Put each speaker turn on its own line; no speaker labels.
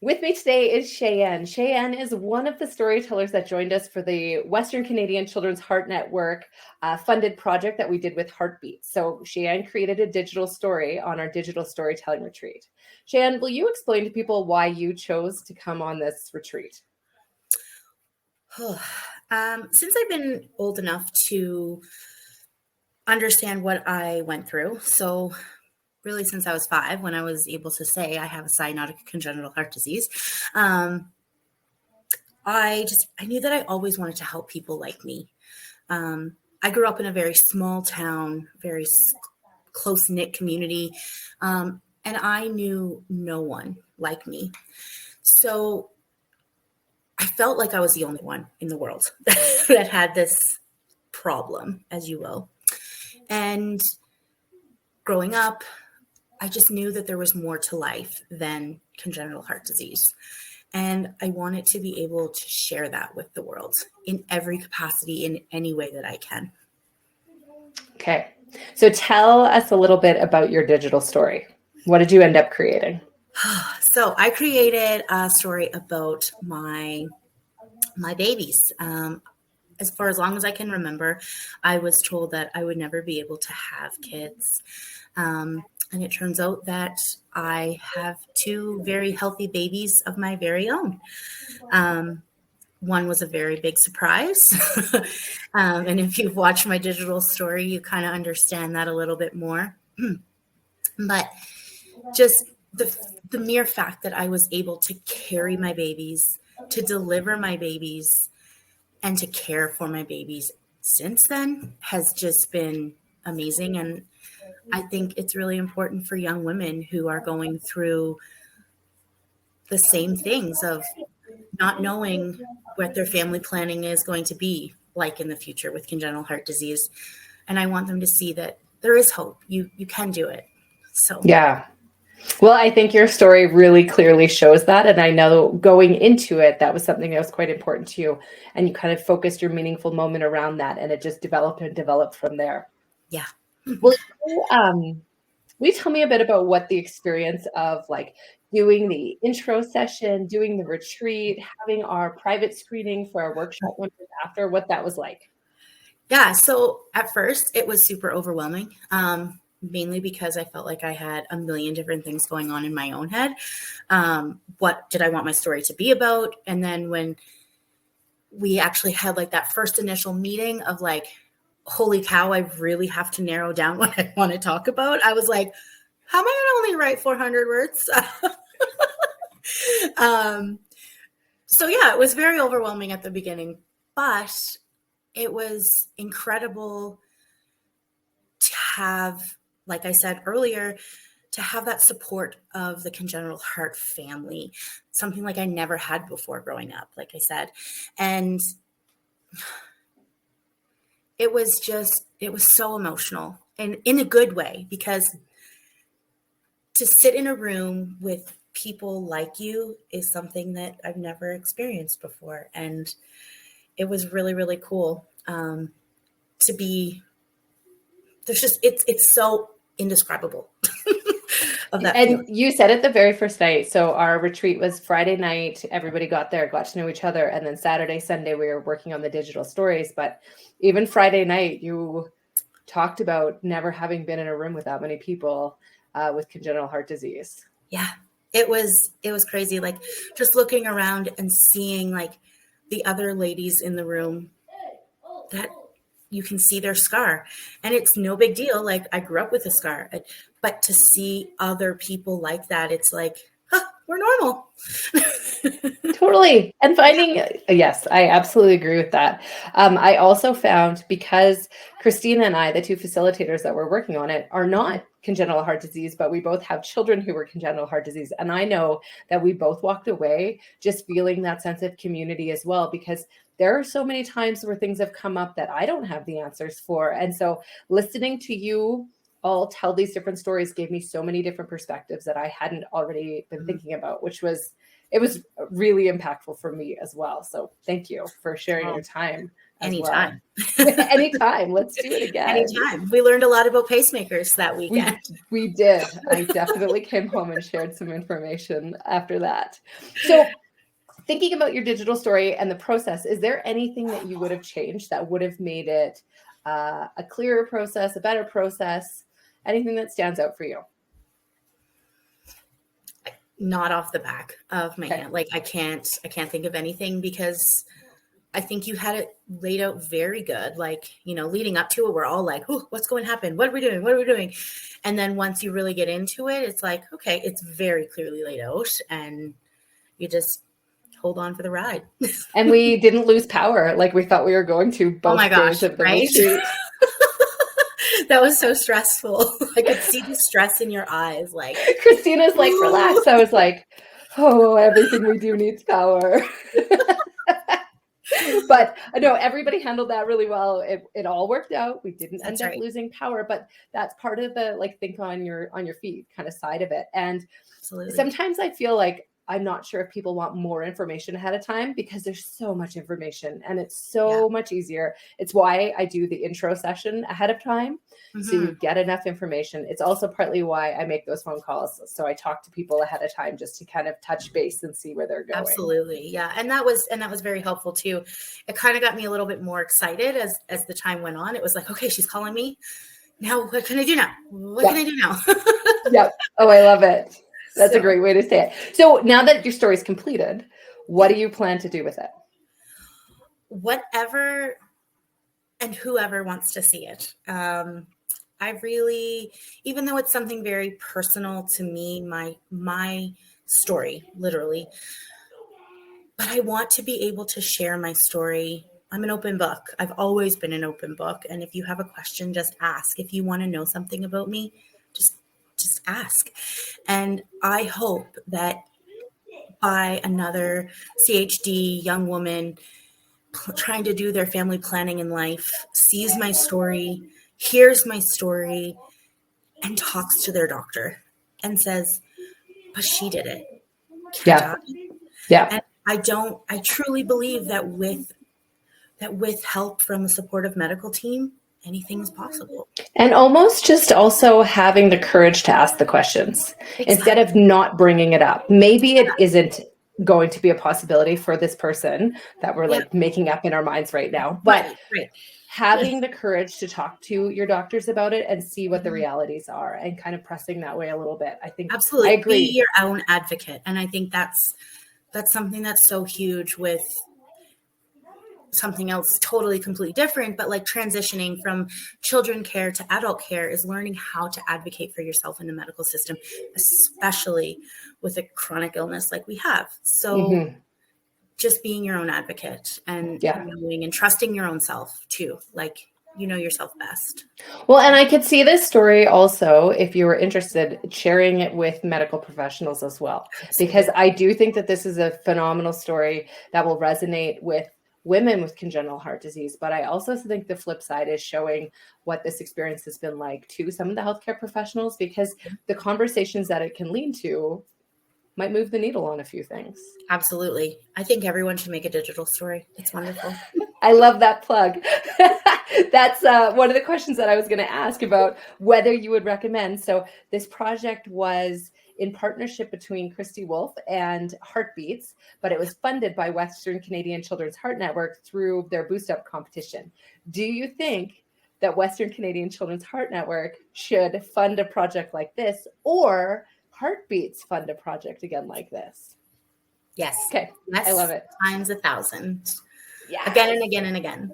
With me today is Cheyenne. Cheyenne is one of the storytellers that joined us for the Western Canadian Children's Heart Network funded project that we did with Heartbeat. So Cheyenne created a digital story on our digital storytelling retreat. Cheyenne, will you explain to people why you chose to come on this retreat?
Since I've been old enough to understand what I went through, so really since I was 5, when I was able to say I have a cyanotic congenital heart disease, I knew that I always wanted to help people like me. I grew up in a very small town, very close-knit community, and I knew no one like me. So I felt like I was the only one in the world that had this problem, as you will. And growing up, I just knew that there was more to life than congenital heart disease. And I wanted to be able to share that with the world in every capacity, in any way that I can.
Okay. So tell us a little bit about your digital story. What did you end up creating?
So I created a story about my babies. As long as I can remember, I was told that I would never be able to have kids. And it turns out that I have 2 very healthy babies of my very own. One was a very big surprise. And if you've watched my digital story, you kind of understand that a little bit more. But just the mere fact that I was able to carry my babies, to deliver my babies, and to care for my babies since then has just been amazing. And I think it's really important for young women who are going through the same things of not knowing what their family planning is going to be like in the future with congenital heart disease. And I want them to see that there is hope. You can do it. So
yeah. Well, I think your story really clearly shows that. And I know going into it, that was something that was quite important to you. And you kind of focused your meaningful moment around that. And it just developed and developed from there.
Yeah.
Will you tell me a bit about what the experience of like doing the intro session, doing the retreat, having our private screening for our workshop members after, what that was like?
Yeah. So at first it was super overwhelming. Mainly because I felt like I had a million different things going on in my own head. What did I want my story to be about? And then when we actually had like that first initial meeting of like, holy cow, I really have to narrow down what I want to talk about. I was like, how am I going to only write 400 words? So yeah, it was very overwhelming at the beginning, but it was incredible to have, like I said earlier, to have that support of the congenital heart family, something like I never had before growing up, like I said. And it was so emotional, and in a good way, because to sit in a room with people like you is something that I've never experienced before. And it was really, really cool to be, it's so indescribable. Of that
And
feeling.
you said it the very first night. So our retreat was Friday night. Everybody got there, got to know each other. And then Saturday, Sunday, we were working on the digital stories. But even Friday night, you talked about never having been in a room with that many people with congenital heart disease.
Yeah, it was crazy. Like just looking around and seeing like the other ladies in the room, that you can see their scar, and it's no big deal. Like I grew up with a scar, but to see other people like that, it's like, we're normal.
Totally. And finding, yes, I absolutely agree with that. I also found, because Kristina and I, the 2 facilitators that were working on it, are not congenital heart disease, but we both have children who were congenital heart disease. And I know that we both walked away just feeling that sense of community as well, because there are so many times where things have come up that I don't have the answers for. And so listening to you all tell these different stories gave me so many different perspectives that I hadn't already been thinking about, it was really impactful for me as well. So thank you for sharing your time as well.
Anytime.
Anytime. Let's do it again.
Anytime. We learned a lot about pacemakers that weekend.
We did. I definitely came home and shared some information after that. So thinking about your digital story and the process, is there anything that you would have changed that would have made it a clearer process, a better process, anything that stands out for you?
Not off the back of my hand. Like I can't think of anything, because I think you had it laid out very good. Like, leading up to it, we're all like, oh, what's going to happen? What are we doing? What are we doing? And then once you really get into it, it's like, okay, it's very clearly laid out, and you just hold on for the ride.
And we didn't lose power like we thought we were going to both days of the retreat.
That was so stressful. I could see the stress in your eyes. Like,
Christina's like, relax. I was like, oh, everything we do needs power. But I know everybody handled that really well. It all worked out. We didn't end up losing power, but that's part of the think on your feet kind of side of it. And sometimes I feel like I'm not sure if people want more information ahead of time, because there's so much information and it's so much easier. It's why I do the intro session ahead of time. So you get enough information. It's also partly why I make those phone calls. So I talk to people ahead of time just to kind of touch base and see where they're going.
Absolutely. Yeah. And that was very helpful too. It kind of got me a little bit more excited as the time went on. It was like, okay, she's calling me. Now what can I do now? What can I do now?
Yep. Oh, I love it. That's a great way to say it. So now that your story is completed, what do you plan to do with it?
Whatever and whoever wants to see it. I really, even though it's something very personal to me, my story, literally, but I want to be able to share my story. I'm an open book. I've always been an open book. And if you have a question, just ask. If you want to know something about me, just ask. And I hope that by another CHD young woman trying to do their family planning in life sees my story, hears my story, and talks to their doctor and says, but she did it. Can't I?
Yeah.
And I truly believe that with help from a supportive medical team, anything is possible.
And almost just also having the courage to ask the questions instead of not bringing it up. Maybe it isn't going to be a possibility for this person that we're making up in our minds right now, but having the courage to talk to your doctors about it and see what the realities are, and kind of pressing that way a little bit. I think
absolutely.
I agree.
Be your own advocate. And I think that's something that's so huge with something else totally completely different, but like transitioning from children care to adult care is learning how to advocate for yourself in the medical system, especially with a chronic illness like we have. So just being your own advocate and knowing and trusting your own self too. Like, you know yourself best.
Well, and I could see this story also, if you were interested, sharing it with medical professionals as well, because I do think that this is a phenomenal story that will resonate with women with congenital heart disease. But I also think the flip side is showing what this experience has been like to some of the healthcare professionals, because the conversations that it can lead to might move the needle on a few things.
Absolutely. I think everyone should make a digital story. It's wonderful.
I love that plug. That's one of the questions that I was going to ask about whether you would recommend. So this project was in partnership between Kristy Wolfe and Heartbeats, but it was funded by Western Canadian Children's Heart Network through their Boost Up competition. Do you think that Western Canadian Children's Heart Network should fund a project like this, or Heartbeats fund a project again like this?
Yes.
Okay.
Yes.
I love it.
Times 1,000.
Yeah.
Again and again and again.